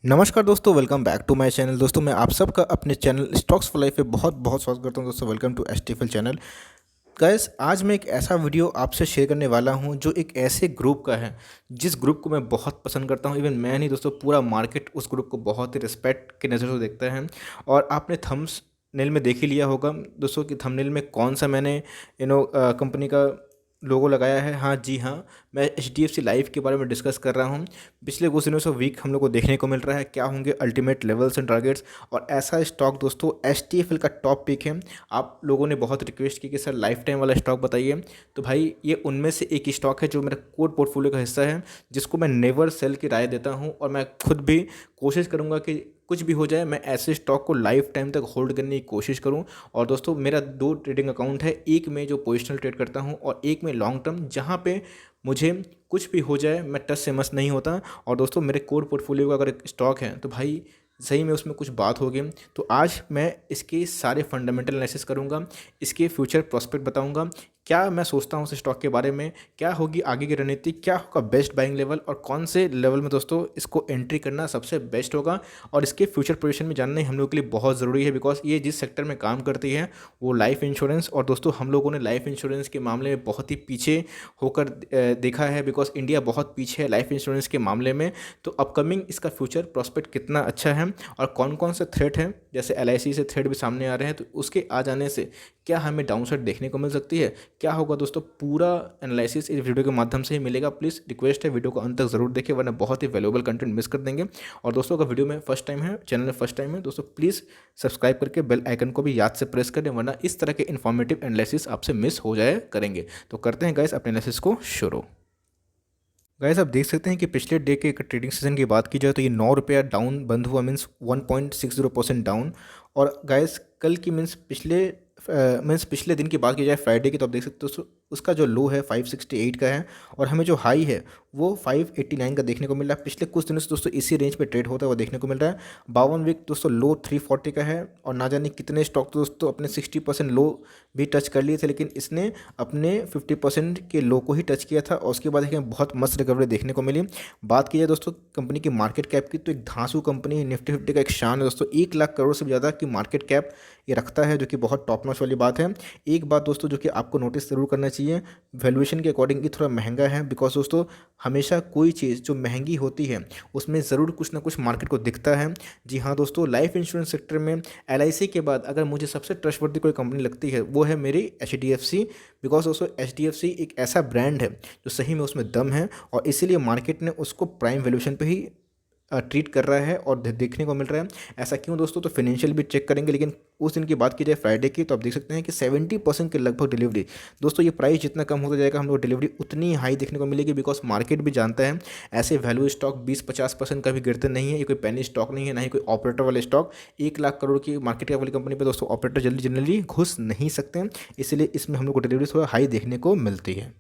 नमस्कार दोस्तों, welcome back to my channel. दोस्तों मैं आप सबका अपने चैनल स्टॉक्स फॉर लाइफ पे बहुत बहुत स्वागत करता हूं। दोस्तों वेलकम टू एसटीएफएल चैनल। गाइस, आज मैं एक ऐसा वीडियो आपसे शेयर करने वाला हूं जो एक ऐसे ग्रुप का है जिस ग्रुप को मैं बहुत पसंद करता हूं। इवन मैं नहीं दोस्तों, पूरा मार्केट उस ग्रुप को बहुत ही रिस्पेक्ट की नज़र से देखता है। और आपने थम्स नेल में देख ही लिया होगा दोस्तों कि थंबनेल में कौन सा मैंने कंपनी का लोगो लगाया है। हाँ जी हाँ, मैं एचडीएफसी लाइफ के बारे में डिस्कस कर रहा हूँ। पिछले कुछ दिनों से वीक हम लोग को देखने को मिल रहा है क्या होंगे अल्टीमेट लेवल्स एंड टारगेट्स। और ऐसा स्टॉक दोस्तों एचटीएफएल का टॉप पिक है। आप लोगों ने बहुत रिक्वेस्ट की कि सर लाइफ टाइम वाला स्टॉक बताइए, तो भाई ये उनमें से एक स्टॉक है जो मेरा कोर पोर्टफोलियो का हिस्सा है, जिसको मैं नेवर सेल की राय देता हूँ। और मैं खुद भी कोशिश करूँगा कि कुछ भी हो जाए मैं ऐसे स्टॉक को लाइफ टाइम तक होल्ड करने की कोशिश करूं। और दोस्तों मेरा दो ट्रेडिंग अकाउंट है, एक में जो पोजिशनल ट्रेड करता हूं और एक में लॉन्ग टर्म, जहां पे मुझे कुछ भी हो जाए मैं टच से मस नहीं होता। और दोस्तों मेरे कोर पोर्टफोलियो का अगर एक स्टॉक है तो भाई सही में उसमें कुछ बात होगी। तो आज मैं इसके सारे फंडामेंटल एनालिसिस करूंगा, इसके फ्यूचर प्रोस्पेक्ट बताऊंगा, क्या मैं सोचता हूँ उस स्टॉक के बारे में, क्या होगी आगे की रणनीति, क्या होगा बेस्ट बाइंग लेवल और कौन से लेवल में दोस्तों इसको एंट्री करना सबसे बेस्ट होगा। और इसके फ्यूचर पोजीशन में जानना ही हम लोग के लिए बहुत ज़रूरी है, बिकॉज ये जिस सेक्टर में काम करती है वो लाइफ इंश्योरेंस। और दोस्तों हम लोगों ने लाइफ इंश्योरेंस के मामले में बहुत ही पीछे होकर देखा है, बिकॉज इंडिया बहुत पीछे है लाइफ इंश्योरेंस के मामले में। तो अपकमिंग इसका फ्यूचर प्रॉस्पेक्ट कितना अच्छा है और कौन कौन से थ्रेट हैं, जैसे एलआईसी से थ्रेट भी सामने आ रहे हैं, तो उसके आ जाने से क्या हमें डाउनसाइड देखने को मिल सकती है, क्या होगा दोस्तों, पूरा एनालिसिस इस वीडियो के माध्यम से ही मिलेगा। प्लीज़ रिक्वेस्ट है वीडियो को अंत तक जरूर देखें, वरना बहुत ही वैल्यूएबल कंटेंट मिस कर देंगे। और दोस्तों अगर वीडियो में फर्स्ट टाइम है, चैनल में फर्स्ट टाइम है दोस्तों, प्लीज़ सब्सक्राइब करके बेल आइकन को भी याद से प्रेस करें, वरना इस तरह के इन्फॉर्मेटिव एनालिसिस आपसे मिस हो जाए करेंगे। तो करते हैं गाइस अपने एनालिसिस को शुरू। गाइस आप देख सकते हैं कि पिछले डे के ट्रेडिंग सेशन की बात की जाए तो ये 9 रुपया डाउन बंद हुआ, मीन्स 1.60% डाउन। और गाइस कल की मीन्स पिछले दिन की बात की जाए फ्राइडे की, तो आप देख सकते हो उसका जो लो है 568 का है और हमें जो हाई है वो 589 का देखने को मिल रहा है। पिछले कुछ दिनों से दोस्तों इसी रेंज पे ट्रेड होता है वो देखने को मिल रहा है। 52 वीक दोस्तों लो 340 का है और ना जाने कितने स्टॉक तो दोस्तों अपने 60% लो भी टच कर लिए थे, लेकिन इसने अपने 50% के लो को ही टच किया था और उसके बाद देखिए बहुत मस्त रिकवरी देखने को मिली। बात की जाए दोस्तों कंपनी की मार्केट कैप की, तो एक धांसू कंपनी निफ्टी 50 का एक शान है दोस्तों, 1 लाख करोड़ से भी ज़्यादा की मार्केट कैप ये रखता है, जो कि बहुत टॉप नॉच वाली बात है। एक बात दोस्तों जो कि आपको नोटिस ज़रूर करना चाहिए, वैल्यूएशन के अकॉर्डिंग ये थोड़ा महंगा है, बिकॉज दोस्तों हमेशा कोई चीज़ जो महंगी होती है उसमें ज़रूर कुछ ना कुछ मार्केट को दिखता है। जी हाँ दोस्तों, लाइफ इंश्योरेंस सेक्टर में एलआईसी के बाद अगर मुझे सबसे ट्रस्टवर्दी कोई कंपनी लगती है वो है मेरी एचडीएफसी, बिकॉज दोस्तों एचडीएफसी एक ऐसा ब्रांड है जो सही में उसमें दम है और इसीलिए मार्केट ने उसको प्राइम वैल्यूएशन पे ही ट्रीट कर रहा है और देखने को मिल रहा है। ऐसा क्यों दोस्तों, तो फाइनेंशियल भी चेक करेंगे, लेकिन उस दिन की बात की जाए फ्राइडे की, तो आप देख सकते हैं कि 70% के लगभग डिलीवरी। दोस्तों ये प्राइस जितना कम होता जाएगा हम लोग डिलीवरी उतनी हाई देखने को मिलेगी, बिकॉज मार्केट भी जानता है ऐसे वैल्यू स्टॉक 20-50% का भी गिरते नहीं है। ये कोई पेनी स्टॉक नहीं है, ना ही कोई ऑपरेटर वाले स्टॉक। 1 लाख करोड़ की मार्केट कैप वाली कंपनी पर दोस्तों ऑपरेटर जल्दी जनरली घुस नहीं सकते हैं, इसलिए इसमें हम लोग को डिलीवरी थोड़ा हाई देखने को मिलती है।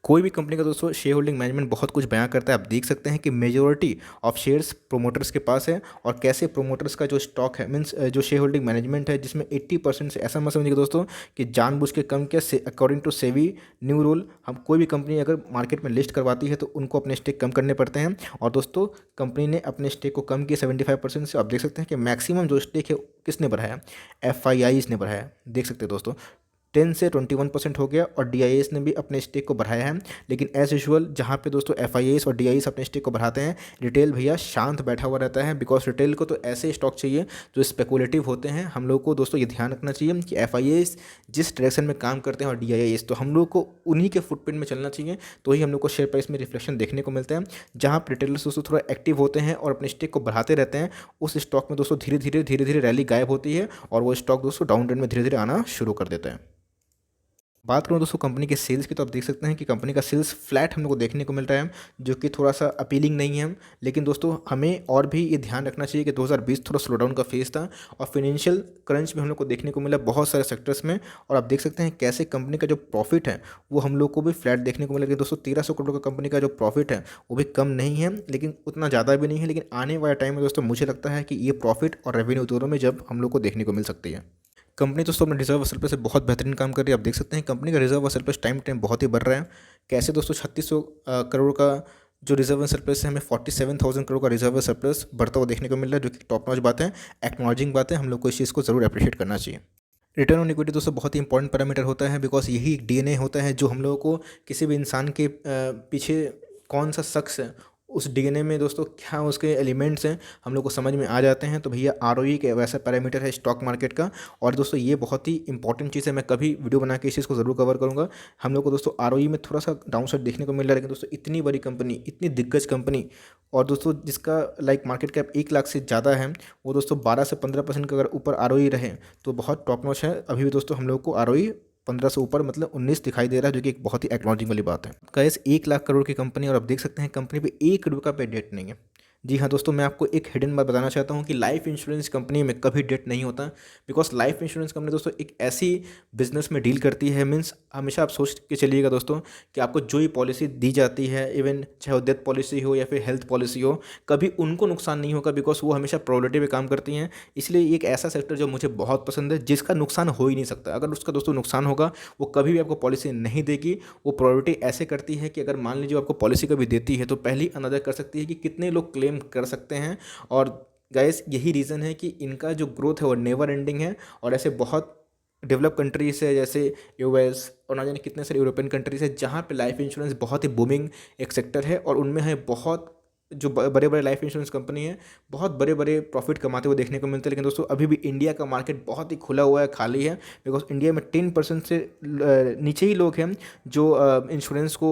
कोई भी कंपनी का दोस्तों शेयर होल्डिंग मैनेजमेंट बहुत कुछ बयां करता है। आप देख सकते हैं कि मेजोरिटी ऑफ शेयर्स प्रोमोटर्स के पास है और कैसे प्रोमोटर्स का जो स्टॉक है, मीन्स जो शेयर होल्डिंग मैनेजमेंट है, जिसमें 80% से ऐसा मत समझिए दोस्तों कि जानबूझ के कम किया। According to SEBI new rule, हम कोई भी कंपनी अगर मार्केट में लिस्ट करवाती है तो उनको अपने स्टेक कम करने पड़ते हैं। और दोस्तों कंपनी ने अपने स्टेक को कम किया 75% से। आप देख सकते हैं कि मैक्सिमम जो स्टेक है किसने बढ़ाया, एफ ने बढ़ाया। देख सकते हैं दोस्तों 10 से 21% हो गया और डीआईएस ने भी अपने स्टेक को बढ़ाया है। लेकिन एज यूजुअल जहाँ पे दोस्तों एफआईएस और डीआईएस अपने स्टेक को बढ़ाते हैं, रिटेल भैया शांत बैठा हुआ रहता है, बिकॉज रिटेल को तो ऐसे स्टॉक चाहिए जो स्पेकुलेटिव होते हैं। हम लोग को दोस्तों ये ध्यान रखना चाहिए कि एफआईएस जिस डायरेक्शन में काम करते हैं और डीआईएस, तो हम लोग को उन्हीं के फुटप्रिंट में चलना चाहिए, तो ही हम लोग को शेयर प्राइस में रिफ्लेक्शन देखने को मिलता है। जहाँ पर रिटेलर्स दोस्तों थोड़ा एक्टिव होते हैं और अपने स्टेक को बढ़ाते रहते हैं, उस स्टॉक में दोस्तों धीरे धीरे रैली गायब होती है और वो स्टॉक दोस्तों डाउन ट्रेंड में धीरे धीरे आना शुरू कर देता है। बात करूँ दोस्तों कंपनी के सेल्स की, तो आप देख सकते हैं कि कंपनी का सेल्स फ्लैट हम लोग को देखने को मिल रहा है, जो कि थोड़ा सा अपीलिंग नहीं है। लेकिन दोस्तों हमें और भी ये ध्यान रखना चाहिए कि 2020 थोड़ा स्लो डाउन का फेज था और फाइनेंशियल क्रंच भी हम लोग को देखने को मिला बहुत सारे सेक्टर्स में। और आप देख सकते हैं कैसे कंपनी का जो प्रॉफिट है वो हम लोग को भी फ्लैट देखने को मिला। लेकिन दोस्तों 1300 करोड़ का कंपनी का जो प्रॉफिट है वो भी कम नहीं है, लेकिन उतना ज़्यादा भी नहीं है। लेकिन आने वाले टाइम में दोस्तों मुझे लगता है कि ये प्रॉफिट और रेवेन्यू दोनों में जब हम लोग को देखने को मिल सकती है। कंपनी दोस्तों अपने रिजर्व वसूल पे से बहुत बेहतरीन काम कर रही है। आप देख सकते हैं कंपनी का रिजर्व वसूल पे टाइम टाइम बहुत ही बढ़ रहा है। कैसे दोस्तों 3600 करोड़ का जो रिजर्व एंड सरप्लस है, हमें 47,000 करोड़ का रिजर्व एंड सरप्लस बढ़ता हुआ देखने को मिल रहा है, जो कि टॉप नॉच बात है, एक्नॉलेजिंग बात है। हम लोग को इस चीज़ को ज़रूर अप्रिशिएट करना चाहिए। रिटर्न ऑन इक्विटी दोस्तों बहुत ही इंपॉर्टेंट पैरामीटर होता है, बिकॉज यही एक डीएनए होता है जो हम लोगों को किसी भी इंसान के पीछे कौन सा शख्स है, उस डीएनए में दोस्तों क्या उसके एलिमेंट्स हैं, हम लोग को समझ में आ जाते हैं। तो भैया आरओई के वैसा पैरामीटर है स्टॉक मार्केट का। और दोस्तों ये बहुत ही इंपॉर्टेंट चीज़ है, मैं कभी वीडियो बना के इस चीज़ को ज़रूर कवर करूँगा। हम लोग को दोस्तों आरओई में थोड़ा सा डाउन साइड देखने को मिल रहा है, लेकिन दोस्तों इतनी बड़ी कंपनी, इतनी दिग्गज कंपनी, और दोस्तों जिसका मार्केट कैप 1 लाख से ज़्यादा है, वो दोस्तों 12 से 15% का अगर ऊपर आरओई रहे तो बहुत टॉप नॉच है। अभी भी दोस्तों हम लोग को आरओई 15 से ऊपर मतलब 19 दिखाई दे रहा है, जो कि एक बहुत ही एक्नॉलेजिंग वाली बात है। गाइस 1 लाख करोड़ की कंपनी, और आप देख सकते हैं कंपनी पे 1 रुपये पे डेट नहीं है। जी हाँ दोस्तों, मैं आपको एक हिडन बात बताना चाहता हूँ कि लाइफ इंश्योरेंस कंपनी में कभी डेट नहीं होता, बिकॉज लाइफ इंश्योरेंस कंपनी दोस्तों एक ऐसी बिजनेस में डील करती है, मीन्स हमेशा आप सोच के चलिएगा दोस्तों कि आपको जो ही पॉलिसी दी जाती है, इवन चाहे वो डेथ पॉलिसी हो या फिर हेल्थ पॉलिसी हो, कभी उनको नुकसान नहीं होगा, बिकॉज वो हमेशा प्रोबेबिलिटी पे काम करती हैं। इसलिए ये एक ऐसा सेक्टर जो मुझे बहुत पसंद है, जिसका नुकसान हो ही नहीं सकता। अगर उसका दोस्तों नुकसान होगा, वो कभी भी आपको पॉलिसी नहीं देगी। वो प्रोबेबिलिटी ऐसे करती है कि अगर मान लीजिए आपको पॉलिसी कभी देती है, तो पहले ही अंदाजा कर सकती है कि कितने लोग क्लेम कर सकते हैं। और गाइस यही रीज़न है कि इनका जो ग्रोथ है वो नेवर एंडिंग है। और ऐसे बहुत डेवलप कंट्रीज है, जैसे यूएस और ना जाने कितने सारे यूरोपियन कंट्रीज है, जहाँ पे लाइफ इंश्योरेंस बहुत ही बूमिंग एक सेक्टर है। और उनमें है बहुत जो बड़े बड़े लाइफ इंश्योरेंस कंपनी है, बहुत बड़े बड़े प्रॉफिट कमाते हुए देखने को मिलते हैं। लेकिन दोस्तों अभी भी इंडिया का मार्केट बहुत ही खुला हुआ है, खाली है, बिकॉज इंडिया में 10% से नीचे ही लोग हैं जो इंश्योरेंस को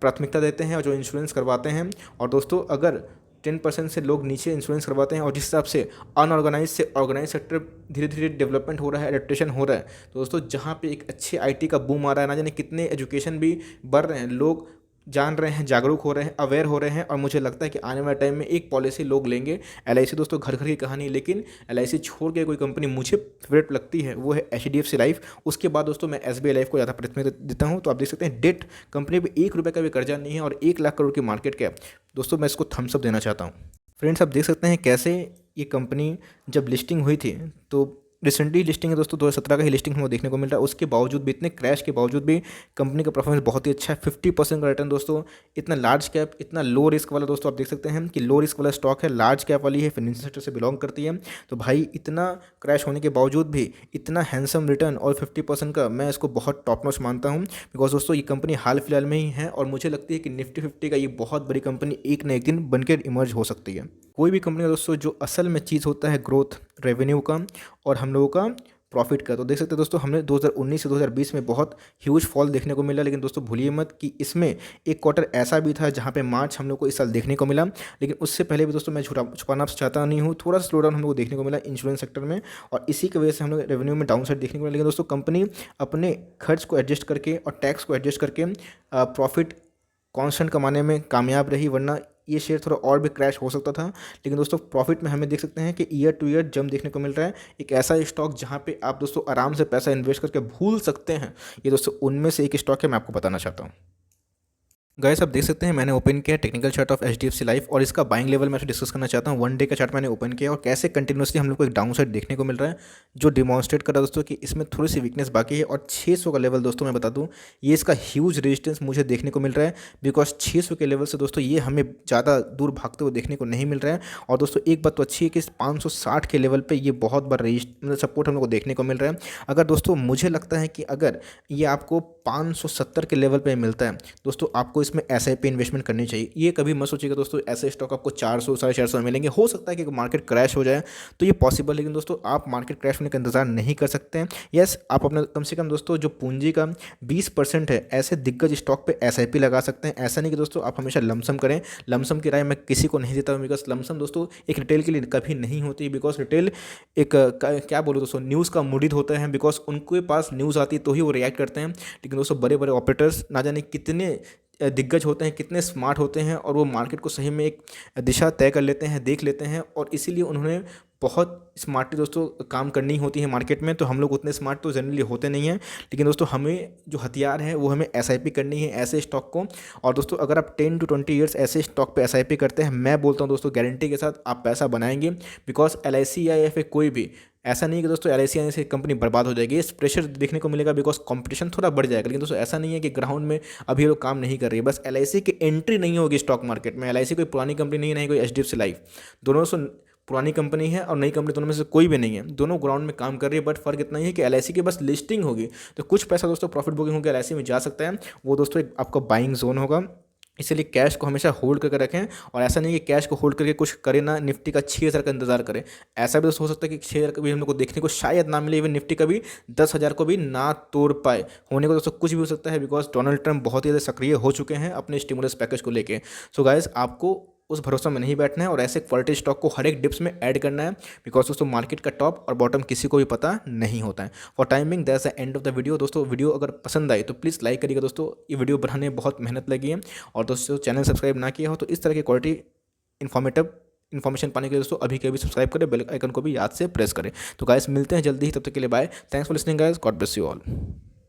प्राथमिकता देते हैं और जो इंश्योरेंस करवाते हैं। और दोस्तों अगर 10% से लोग नीचे इंश्योरेंस करवाते हैं, और जिस हिसाब से अनऑर्गेनाइज से ऑर्गेनाइज सेक्टर धीरे धीरे डेवलपमेंट हो रहा है, एडेप्टेशन हो रहा है, तो दोस्तों जहाँ पे एक अच्छे आईटी का बूम आ रहा है, ना जाने कितने एजुकेशन भी बढ़ रहे हैं, लोग जान रहे हैं, जागरूक हो रहे हैं, अवेयर हो रहे हैं। और मुझे लगता है कि आने वाले टाइम में एक पॉलिसी लोग लेंगे। एलआईसी दोस्तों घर घर की कहानी, लेकिन एलआईसी छोड़ के कोई कंपनी मुझे फेवरेट लगती है, वो है एचडीएफसी लाइफ। उसके बाद दोस्तों मैं एसबीआई लाइफ को ज़्यादा प्राथमिकता देता हूँ। तो आप देख सकते हैं डेट कंपनी पे 1 रुपये का भी कर्जा नहीं है, और 1 लाख करोड़ की मार्केट कैप। दोस्तों मैं इसको थम्स अप देना चाहता हूँ। फ्रेंड्स आप देख सकते हैं कैसे ये कंपनी जब लिस्टिंग हुई थी, तो रिसेंटली लिस्टिंग है दोस्तों, 2017 का ही लिस्टिंग हमें देखने को मिल रहा है। उसके बावजूद भी, इतने क्रैश के बावजूद भी कंपनी का परफॉर्मेंस बहुत ही अच्छा है। 50% का रिटर्न दोस्तों, इतना लार्ज कैप, इतना लो रिस्क वाला। दोस्तों आप देख सकते हैं कि लो रिस्क वाला स्टॉक है, लार्ज कैप वाली है, फाइनेंशियल सेक्टर से बिलोंग करती है। तो भाई इतना क्रैश होने के बावजूद भी इतना हैंडसम रिटर्न और 50% का, मैं इसको बहुत टॉप नॉच मानता हूँ। बिकॉज दोस्तों ये कंपनी हाल फिलहाल में ही है, और मुझे लगती है कि निफ्टी 50 का ये बहुत बड़ी कंपनी एक न एक दिन बनकर इमर्ज हो सकती है। कोई भी कंपनी दोस्तों जो असल में चीज़ होता है ग्रोथ, रेवेन्यू का और हम लोगों का प्रॉफिट का। तो देख सकते हैं दोस्तों हमने 2019 से 2020 में बहुत ह्यूज फॉल देखने को मिला, लेकिन दोस्तों भूलिए मत कि इसमें एक क्वार्टर ऐसा भी था जहां पे मार्च हम लोग को इस साल देखने को मिला। लेकिन उससे पहले भी दोस्तों मैं छुपाना चाहता नहीं हूँ, थोड़ा सा स्लो डाउन हम लोग को देखने को मिला इंश्योरेंस सेक्टर में, और इसी की वजह से हम लोग रेवेन्यू में डाउन साइड देखने को मिला। लेकिन दोस्तों कंपनी अपने खर्च को एडजस्ट करके और टैक्स को एडजस्ट करके प्रॉफिट कांस्टेंट कमाने में कामयाब रही, वरना ये शेयर थोड़ा और भी क्रैश हो सकता था। लेकिन दोस्तों प्रॉफिट में हमें देख सकते हैं कि ईयर टू ईयर जंप देखने को मिल रहा है। एक ऐसा स्टॉक जहां पे आप दोस्तों आराम से पैसा इन्वेस्ट करके भूल सकते हैं, ये दोस्तों उनमें से एक स्टॉक है, मैं आपको बताना चाहता हूँ। गाइस आप देख सकते हैं मैंने ओपन किया technical chart of HDFC life, और इसका बाइंग लेवल मैं डिस्कस करना चाहता हूँ। 1 डे का चार्ट मैंने ओपन किया, और कैसे कंटिन्यूसली हम लोग को एक डाउन साइड देखने को मिल रहा है, जो डिमॉन्स्ट्रेट कर रहा है दोस्तों कि इसमें थोड़ी सी वीकनेस बाकी है। और 600 का लेवल दोस्तों मैं बता दूँ, ये इसका ह्यूज रेजिस्टेंस मुझे देखने को मिल रहा है, बिकॉज 600 के लेवल से दोस्तों ये हमें ज़्यादा दूर भागते हुए देखने को नहीं मिल रहा है। और दोस्तों एक बात तो अच्छी है कि 560 के लेवल पर ये बहुत बार सपोर्ट हम लोग को देखने को मिल रहा है। अगर दोस्तों मुझे लगता है कि अगर ये आपको 570 के लेवल पे मिलता है दोस्तों, आपको इसमें एसआईपी इन्वेस्टमेंट करनी चाहिए। ये कभी मत सोचिएगा दोस्तों ऐसे स्टॉक आपको 400 450 में मिलेंगे। हो सकता है कि मार्केट क्रैश हो जाए तो ये पॉसिबल, लेकिन दोस्तों आप मार्केट क्रैश होने का इंतजार नहीं कर सकते हैं। यस, आप अपना कम से कम दोस्तों जो पूंजी का 20% है ऐसे दिग्गज स्टॉक पे एसआईपी लगा सकते हैं। ऐसा नहीं कि दोस्तों आप हमेशा लमसम करें। लमसम की राय मैं किसी को नहीं देता हूँ, बिकॉज लमसम दोस्तों एक रिटेल के लिए कभी नहीं होती, बिकॉज रिटेल एक क्या बोलो दोस्तों न्यूज़ का मुरीद होता है, बिकॉज उनके पास न्यूज़ आती है तो ही वो रिएक्ट करते हैं। लेकिन दोस्तों बड़े बड़े ऑपरेटर्स ना जाने कितने दिग्गज होते हैं, कितने स्मार्ट होते हैं, और वो मार्केट को सही में एक दिशा तय कर लेते हैं, देख लेते हैं, और इसीलिए उन्होंने बहुत स्मार्टली दोस्तों काम करनी होती है मार्केट में, तो हम लोग उतने स्मार्ट तो जनरली होते नहीं हैं। लेकिन दोस्तों हमें जो हथियार है वो हमें एसआईपी करनी है ऐसे स्टॉक को। और दोस्तों अगर आप 10 to 20 ईयर्स ऐसे स्टॉक पे एसआईपी करते हैं, मैं बोलता हूँ दोस्तों गारंटी के साथ आप पैसा बनाएंगे। बिकॉज एलआईसी या फिर कोई भी ऐसा नहीं है कि दोस्तों एलआईसी आने से कंपनी बर्बाद हो जाएगी, इस प्रेशर देखने को मिलेगा बिकॉज कंपटीशन थोड़ा बढ़ जाएगा। लेकिन दोस्तों ऐसा नहीं है कि ग्राउंड में अभी लोग काम नहीं कर रही है, बस एलआईसी की एंट्री नहीं होगी स्टॉक मार्केट में। एलआईसी कोई पुरानी कंपनी नहीं है, नहीं कोई एचडीएफसी लाइफ, दोनों दोस्तों पुरानी कंपनी है और नई कंपनी दोनों में से कोई भी नहीं है, दोनों ग्राउंड में काम कर रही है। बट फर्क इतना ही है कि एलआईसी की बस लिस्टिंग होगी तो कुछ पैसा दोस्तों प्रॉफिट बुकिंग होकर एलआईसी में जा सकता है, वो दोस्तों एक आपका बाइंग जोन होगा। इसलिए कैश को हमेशा होल्ड करके रखें। और ऐसा नहीं है कि कैश को होल्ड करके कुछ करें ना, निफ्टी का 6,000 का इंतजार करें। ऐसा भी दोस्तों हो सकता है कि 6,000 का भी हम लोग को देखने को शायद ना मिले, इवन निफ्टी का भी 10,000 को भी ना तोड़ पाए। होने को दोस्तों कुछ भी हो सकता है बिकॉज डोनाल्ड ट्रंप बहुत ही ज़्यादा सक्रिय हो चुके हैं अपने स्टिमुलस पैकेज को लेके। सो गाइस आपको उस भरोसा में नहीं बैठना है और ऐसे क्वालिटी स्टॉक को हर एक डिप्स में ऐड करना है। बिकॉज दोस्तों मार्केट का टॉप और बॉटम किसी को भी पता नहीं होता है। For timing that's the end of the video. दोस्तों वीडियो अगर पसंद आई तो प्लीज़ लाइक करिएगा दोस्तों, ये वीडियो बनाने में बहुत मेहनत लगी है। और दोस्तों चैनल सब्सक्राइब ना किया हो तो इस तरह की क्वालिटी इन्फॉर्मेशन पाने के लिए दोस्तों अभी के अभी सब्सक्राइब करें, बेल आइकन को भी याद से प्रेस करें। तो गाइस मिलते हैं जल्दी ही, तब तक के लिए bye. Thanks for listening guys, God bless you all.